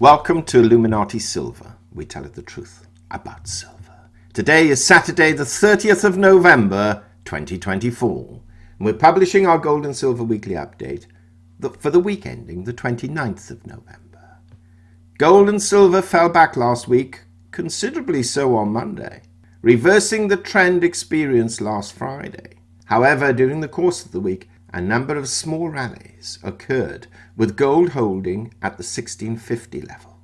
Welcome to Illuminati Silver. We tell it the truth about silver. Today is Saturday, the 30th of November, 2024. And we're publishing our Gold and Silver Weekly Update for the week ending the 29th of November. Gold and silver fell back last week, considerably so on Monday, reversing the trend experienced last Friday. However, during the course of the week, a number of small rallies occurred, with gold holding at the 1650 level.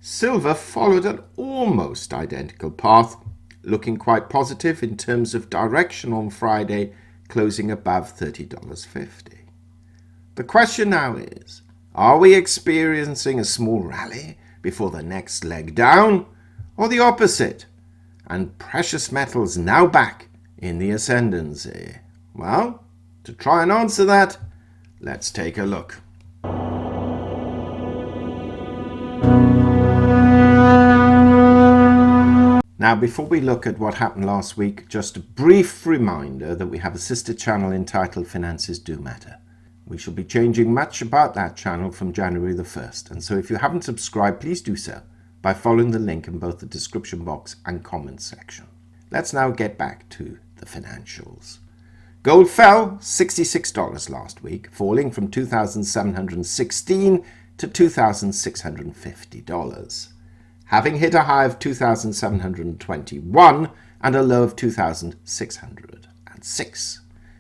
Silver followed an almost identical path, looking quite positive in terms of direction on Friday, closing above $30.50. The question now is, are we experiencing a small rally before the next leg down, or the opposite, and precious metals now back in the ascendancy? Well, to try and answer that, let's take a look. Now, before we look at what happened last week, just a brief reminder that we have a sister channel entitled Finances Do Matter. We shall be changing much about that channel from January the 1st, and so if you haven't subscribed, please do so by following the link in both the description box and comments section. Let's now get back to the financials. Gold fell $66 last week, falling from $2,716 to $2,650, having hit a high of $2,721 and a low of $2,606,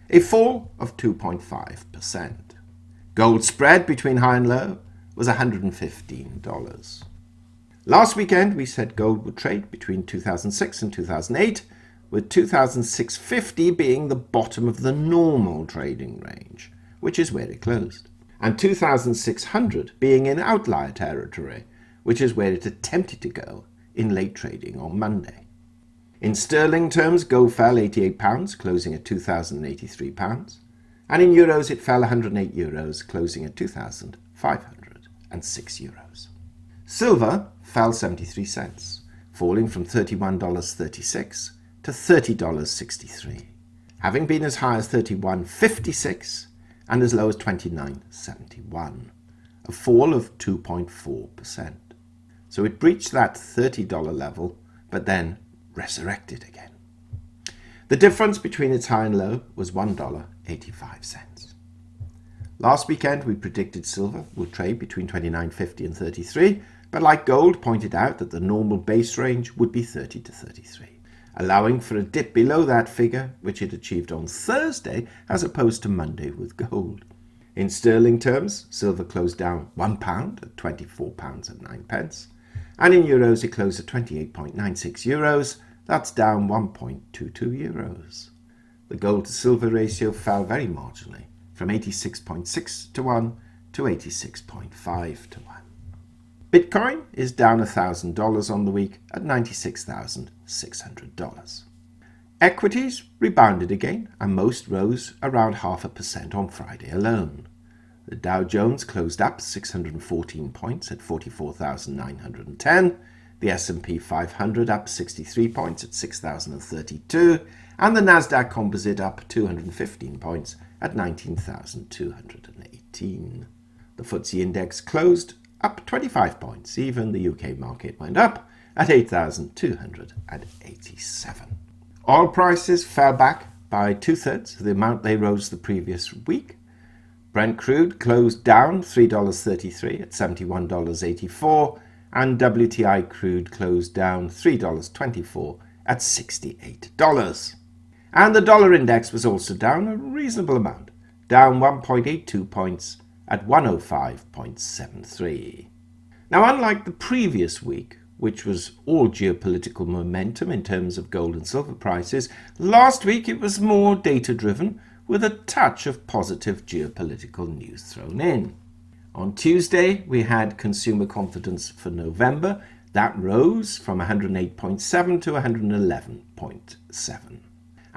a fall of 2.5%. Gold spread between high and low was $115. Last weekend, we said gold would trade between 2006 and 2008, with 2,650 being the bottom of the normal trading range, which is where it closed, and 2,600 being in outlier territory, which is where it attempted to go in late trading on Monday. In sterling terms, gold fell £88, closing at £2,083, and in euros it fell €108, closing at €2,506. Silver fell 73 cents, falling from $31.36 to $30.63, having been as high as $31.56 and as low as $29.71, a fall of 2.4%. So it breached that $30 level, but then resurrected again. The difference between its high and low was $1.85. Last weekend, we predicted silver would trade between $29.50 and $33, but like gold, pointed out that the normal base range would be $30 to $33, allowing for a dip below that figure, which it achieved on Thursday as opposed to Monday with gold. In sterling terms, silver closed down £1 at £24.09, and in euros it closed at 28.96 euros. That's down 1.22 euros. The gold to silver ratio fell very marginally, from 86.6 to 1 to 86.5 to 1. Bitcoin is down $1,000 on the week at $96,600. Equities rebounded again, and most rose around 0.5% on Friday alone. The Dow Jones closed up 614 points at 44,910, the S&P 500 up 63 points at 6,032, and the Nasdaq Composite up 215 points at 19,218. The FTSE Index closed up 25 points. Even the UK market went up at 8,287. Oil prices fell back by two-thirds of the amount they rose the previous week. Brent crude closed down $3.33 at $71.84, and WTI crude closed down $3.24 at $68. And the dollar index was also down a reasonable amount, down 1.82 points at 105.73. Now, unlike the previous week, which was all geopolitical momentum in terms of gold and silver prices, last week it was more data-driven, with a touch of positive geopolitical news thrown in. On Tuesday, we had consumer confidence for November. That rose from 108.7 to 111.7.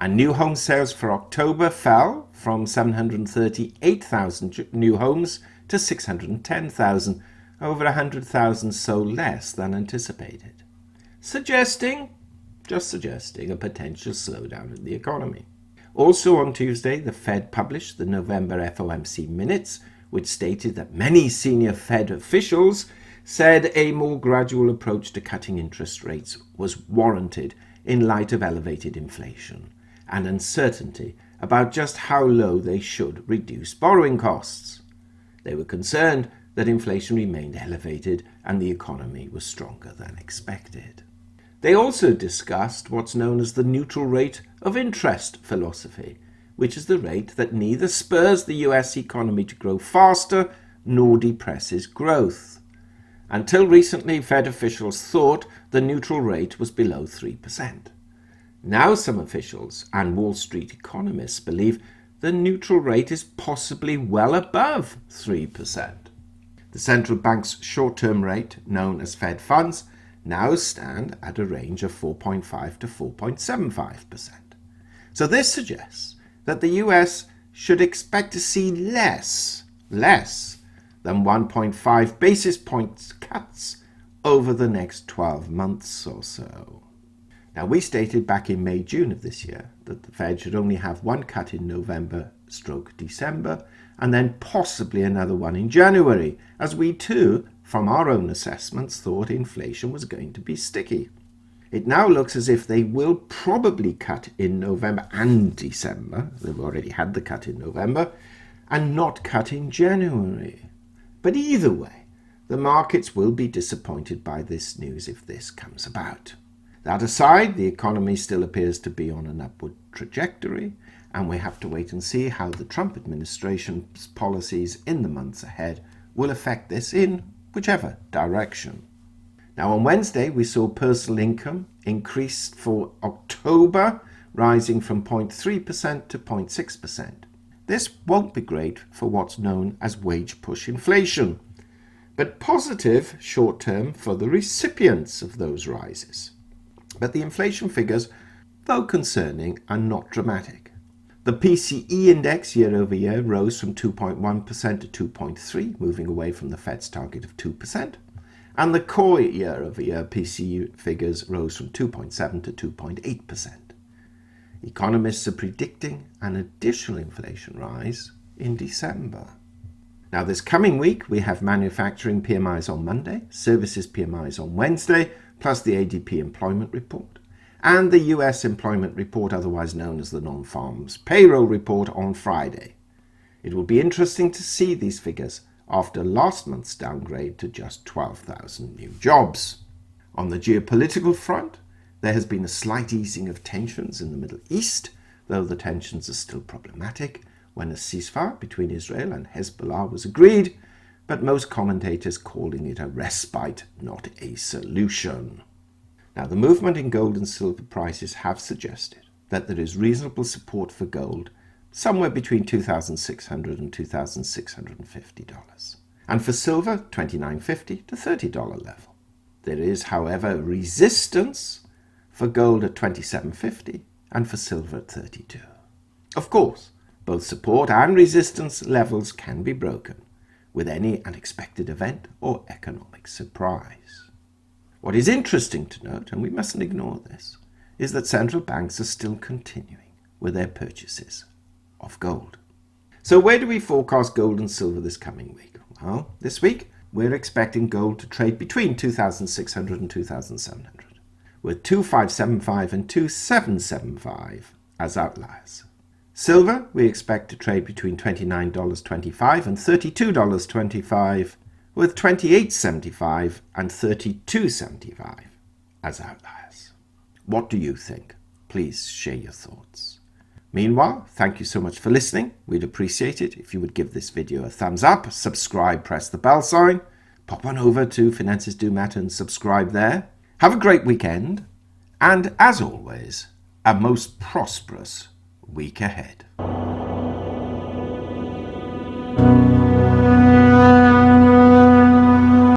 And new home sales for October fell from 738,000 new homes to 610,000, over 100,000 so less than anticipated, suggesting a potential slowdown in the economy. Also on Tuesday, the Fed published the November FOMC minutes, which stated that many senior Fed officials said a more gradual approach to cutting interest rates was warranted in light of elevated inflation and uncertainty about just how low they should reduce borrowing costs. They were concerned that inflation remained elevated and the economy was stronger than expected. They also discussed what's known as the neutral rate of interest philosophy, which is the rate that neither spurs the US economy to grow faster nor depresses growth. Until recently, Fed officials thought the neutral rate was below 3%. Now some officials and Wall Street economists believe the neutral rate is possibly well above 3%. The central bank's short-term rate, known as Fed funds, now stand at a range of 4.5 to 4.75%. So this suggests that the US should expect to see less than 1.5 basis points cuts over the next 12 months or so. Now, we stated back in May-June of this year that the Fed should only have one cut in November/December and then possibly another one in January, as we too, from our own assessments, thought inflation was going to be sticky. It now looks as if they will probably cut in November and December. They've already had the cut in November, and not cut in January. But either way, the markets will be disappointed by this news if this comes about. That aside, the economy still appears to be on an upward trajectory, and we have to wait and see how the Trump administration's policies in the months ahead will affect this in whichever direction. Now, on Wednesday, we saw personal income increase for October, rising from 0.3% to 0.6%. This won't be great for what's known as wage push inflation, but positive short-term for the recipients of those rises. But the inflation figures, though concerning, are not dramatic. The PCE index year-over-year rose from 2.1% to 2.3%, moving away from the Fed's target of 2%. And the core year-over-year PCE figures rose from 2.7% to 2.8%. Economists are predicting an additional inflation rise in December. Now, this coming week, we have manufacturing PMIs on Monday, services PMIs on Wednesday, plus the ADP employment report, and the US employment report, otherwise known as the non-farms payroll report, on Friday. It will be interesting to see these figures after last month's downgrade to just 12,000 new jobs. On the geopolitical front, there has been a slight easing of tensions in the Middle East, though the tensions are still problematic, when a ceasefire between Israel and Hezbollah was agreed, but most commentators calling it a respite, not a solution. Now, the movement in gold and silver prices have suggested that there is reasonable support for gold somewhere between $2,600 and $2,650, and for silver, $29.50 to $30 level. There is, however, resistance for gold at $27.50 and for silver at $32. Of course, both support and resistance levels can be broken with any unexpected event or economic surprise. What is interesting to note, and we mustn't ignore this, is that central banks are still continuing with their purchases of gold. So where do we forecast gold and silver this coming week? Well, this week we're expecting gold to trade between 2,600 and 2,700, with 2,575 and 2,775 as outliers. Silver, we expect to trade between $29.25 and $32.25, with $28.75 and $32.75 as outliers. What do you think? Please share your thoughts. Meanwhile, thank you so much for listening. We'd appreciate it if you would give this video a thumbs up, subscribe, press the bell sign, pop on over to Finances Do Matter and subscribe there. Have a great weekend, and as always, a most prosperous week ahead.